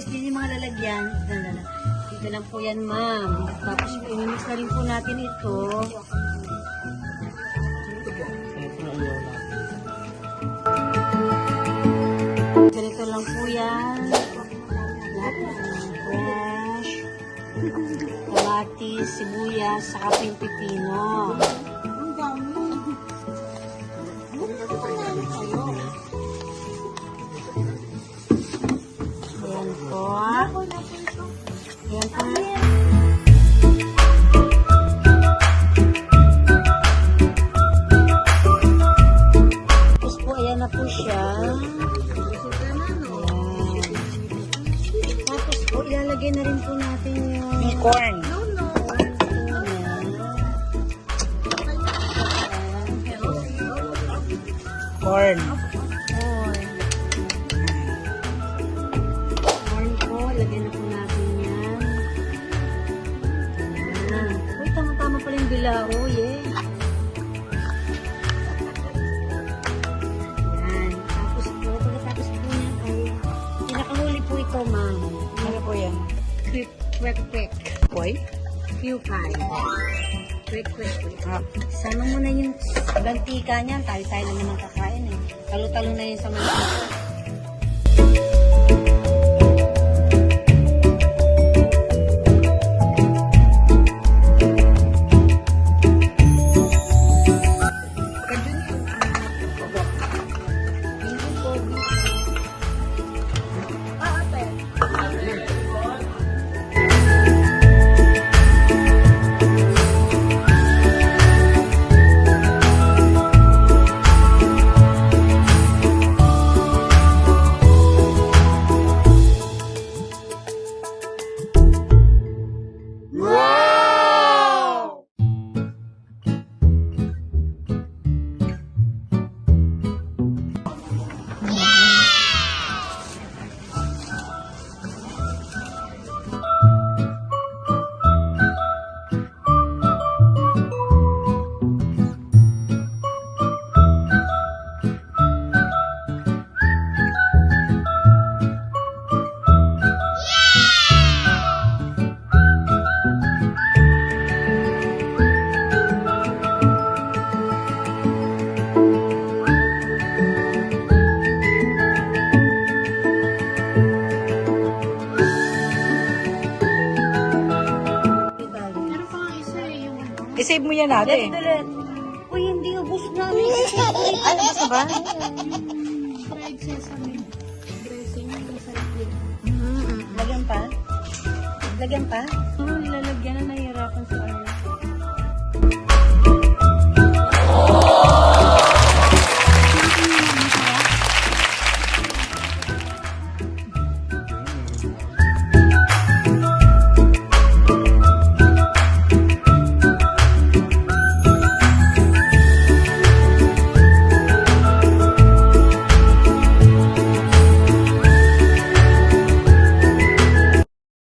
kamatis din yung mga lalagyan. Dito lang po yan, ma'am. Tapos imimix na rin po natin ito. Ganito lang po yan. Fresh. Kamatis, sibuyas, saka po yung pipino. Ang dami. Ayan po. Ayan po. Tapos po, ayan na po siya. Ayan. Tapos po, ilalagay na rin po natin yung Corn. Corn. Corn po, lagyan na po natin yan. Ayan. Uy, tama-tama pala yung bilao, yeah. Ayan. Tapos po, pagkatapos po niya ay pinakahuli po ito, ma'am. Ano po yan? Kwek-kwek. Boy? Kewpie. Kwek-kwek. Ah. Sama mo na yung gantika niyan. Tayo-tayo lang naman kakain eh. Talo-talo na yun sa mantika. I-save mo yan natin. Ulit. Uy, hindi ubos na. Ay, basta ba? Fried sesame dressing. Masarap yun. Lagyan pa? Lagyan pa? Oo, nilalagyan na na yan.